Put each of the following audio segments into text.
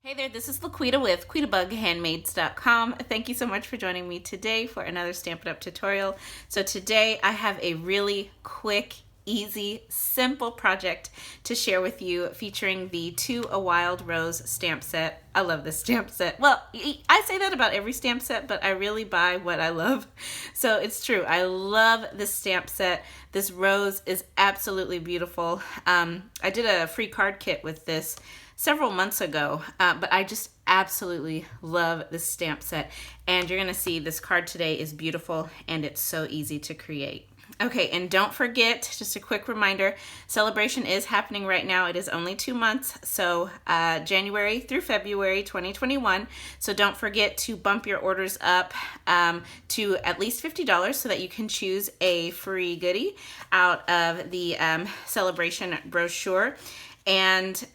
Hey there, this is LaQuita with QuitaBugHandmaids.com. Thank you so much for joining me today for another Stampin' Up! Tutorial. So today I have a really quick, easy, simple project to share with you featuring the To a Wild Rose stamp set. I love this stamp set. Well, I say that about every stamp set, but I really buy what I love. So it's true. I love this stamp set. This rose is absolutely beautiful. I did a free card kit with this several months ago, but I just absolutely love this stamp set. And you're gonna see this card today is beautiful and it's so easy to create. Okay, and don't forget, just a quick reminder, celebration is happening right now. It is only 2 months, so January through February 2021. So don't forget to bump your orders up to at least $50 so that you can choose a free goodie out of the celebration brochure. And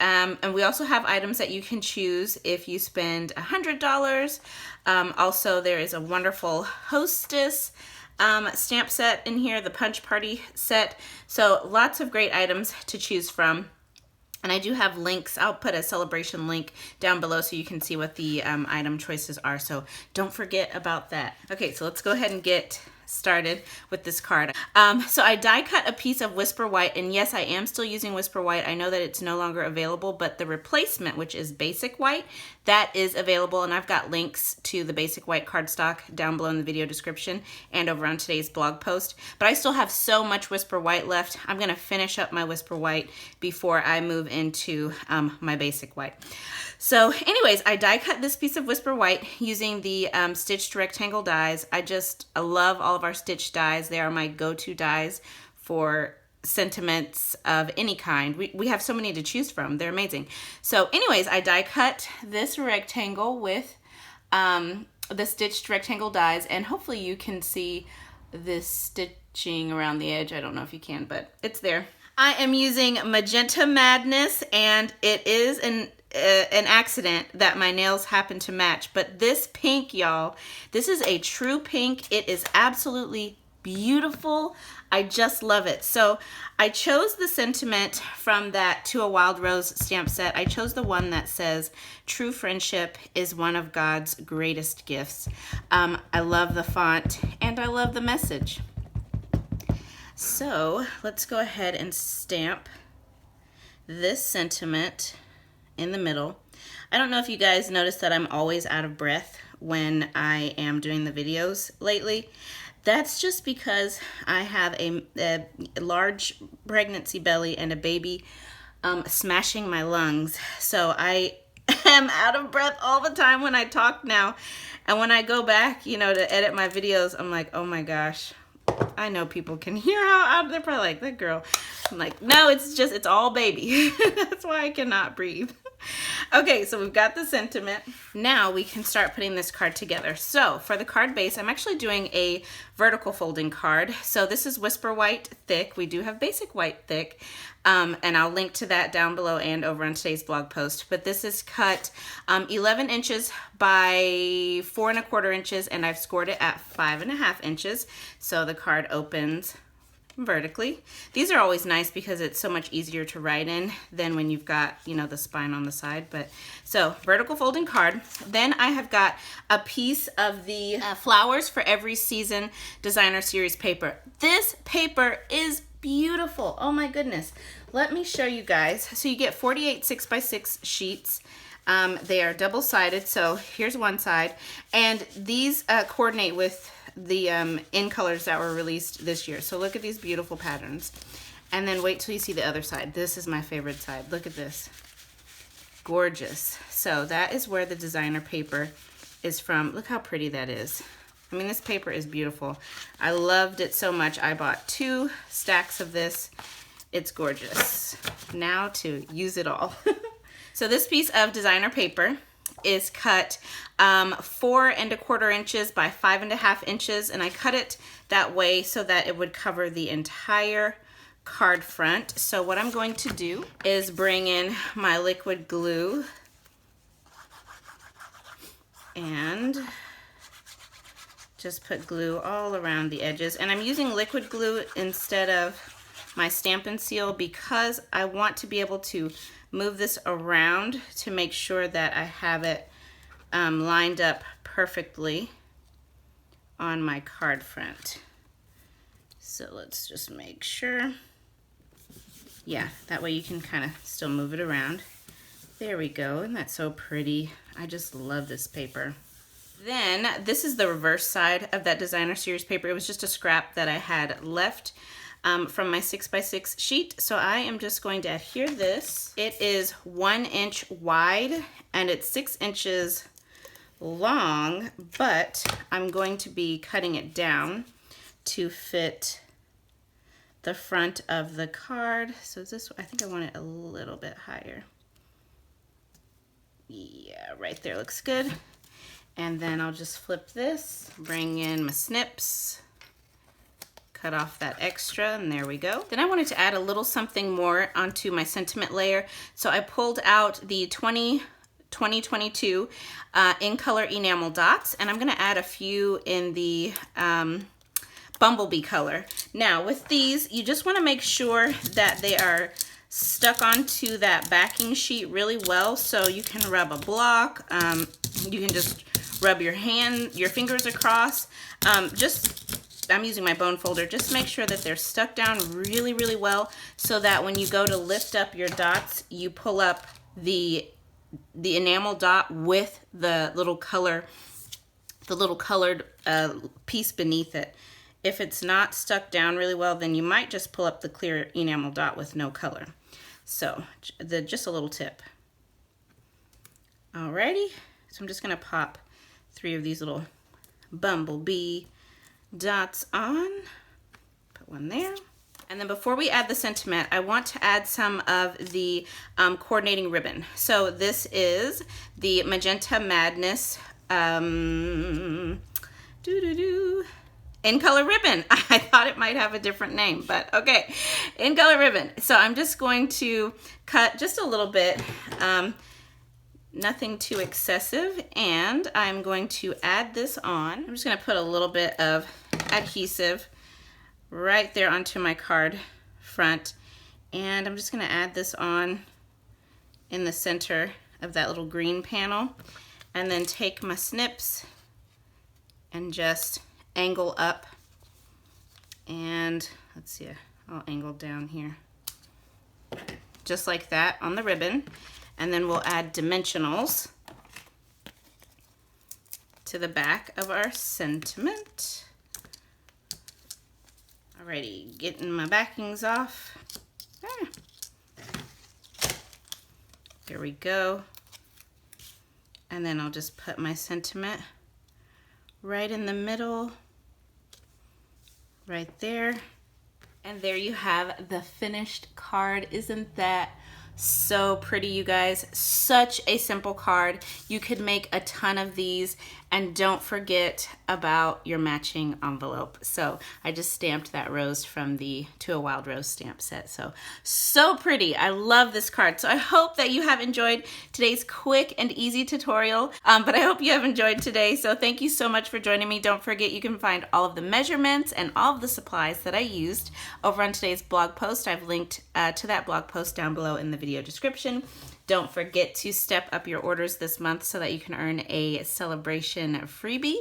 we also have items that you can choose if you spend $100. Also, there is a wonderful Hostess stamp set in here, the Punch Party set. So lots of great items to choose from. And I do have links. I'll put a celebration link down below so you can see what the item choices are. So don't forget about that. Okay, so let's go ahead and get started with this card. So I die cut a piece of Whisper White, and yes, I am still using Whisper White. I know that it's no longer available, but the replacement, which is Basic White, that is available, and I've got links to the Basic White cardstock down below in the video description and over on today's blog post. But I still have so much Whisper White left. I'm gonna finish up my Whisper White before I move into my Basic White. So anyways, I die cut this piece of Whisper White using the stitched rectangle dies. I love all of our stitched dies. They are my go-to dies for sentiments of any kind. We have so many to choose from. They're amazing. So anyways, I die cut this rectangle with the stitched rectangle dies, and hopefully you can see this stitching around the edge. I don't know if you can, but it's there. I am using Magenta Madness, and it is an accident that my nails happen to match, but this pink, y'all, this is a true pink. It is absolutely beautiful. I just love it. So I chose the sentiment from that To a Wild Rose stamp set. I chose the one that says, "True friendship is one of God's greatest gifts." I love the font and I love the message. So let's go ahead and stamp this sentiment in the middle. I don't know if you guys noticed that I'm always out of breath when I am doing the videos lately. That's just because I have a large pregnancy belly and a baby smashing my lungs. So I am out of breath all the time when I talk now. And when I go back, you know, to edit my videos, I'm like, oh my gosh, I know people can hear how out. They're probably like, that girl. I'm like, no, it's all baby. That's why I cannot breathe. Okay, so we've got the sentiment. Now we can start putting this card together. So for the card base, I'm actually doing a vertical folding card. So this is Whisper White thick. We do have Basic White thick, and I'll link to that down below and over on today's blog post. But this is cut 11 inches by 4 1/4 inches, and I've scored it at 5 1/2 inches. So the card opens vertically. These are always nice because it's so much easier to write in than when you've got, you know, the spine on the side. But so vertical folding card. Then I have got a piece of the Flowers for Every Season Designer Series paper. This paper is beautiful. Oh my goodness. Let me show you guys. So you get 48 6x6 sheets. They are double-sided. So here's one side, and these coordinate with the in colors that were released this year. So look at these beautiful patterns, and then wait till you see the other side. This is my favorite side. Look at this, gorgeous. So that is where the designer paper is from. Look how pretty that is. I mean, this paper is beautiful. I loved it so much. I bought 2 stacks of this. It's gorgeous. Now to use it all. So this piece of designer paper is cut 4 1/4 inches by 5 1/2 inches, and I cut it that way so that it would cover the entire card front. So what I'm going to do is bring in my liquid glue and just put glue all around the edges, and I'm using liquid glue instead of my Stampin' seal because I want to be able to move this around to make sure that I have it lined up perfectly on my card front. So let's just make sure. Yeah, that way you can kind of still move it around. There we go, and that's so pretty. I just love this paper. Then this is the reverse side of that designer series paper. It was just a scrap that I had left from my 6x6 sheet. So I am just going to adhere this. It is 1 inch wide and it's 6 inches long, but I'm going to be cutting it down to fit the front of the card. So is this, I think I want it a little bit higher. Yeah, right there looks good. And then I'll just flip this, bring in my snips, cut off that extra, and there we go. Then I wanted to add a little something more onto my sentiment layer. So I pulled out the 2022 in color enamel dots, and I'm gonna add a few in the bumblebee color. Now with these, you just wanna make sure that they are stuck onto that backing sheet really well. So you can rub a block, you can just rub your fingers across. I'm using my bone folder. Just make sure that they're stuck down really, really well so that when you go to lift up your dots, you pull up the enamel dot with the little colored piece beneath it. If it's not stuck down really well, then you might just pull up the clear enamel dot with no color. So just a little tip. Alrighty, so I'm just gonna pop 3 of these little bumblebee dots on. Put one there. And then before we add the sentiment, I want to add some of the coordinating ribbon. So this is the Magenta Madness in color ribbon. I thought it might have a different name, but okay, in color ribbon. So I'm just going to cut just a little bit, nothing too excessive, and I'm going to add this on. I'm just gonna put a little bit of adhesive right there onto my card front, and I'm just gonna add this on in the center of that little green panel, and then take my snips and just angle up, and let's see, I'll angle down here just like that on the ribbon, and then we'll add dimensionals to the back of our sentiment. Alrighty, getting my backings off. There we go. And then I'll just put my sentiment right in the middle, right there. And there you have the finished card. Isn't that so pretty, you guys? Such a simple card. You could make a ton of these, and don't forget about your matching envelope. So I just stamped that rose from the To a Wild Rose stamp set. So pretty. I love this card. So I hope that you have enjoyed today's quick and easy tutorial, but I hope you have enjoyed today. So thank you so much for joining me. Don't forget, you can find all of the measurements and all of the supplies that I used over on today's blog post. I've linked to that blog post down below in the video description. Don't forget to step up your orders this month so that you can earn a celebration freebie.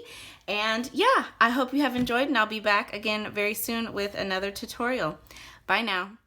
And yeah, I hope you have enjoyed, and I'll be back again very soon with another tutorial. Bye now.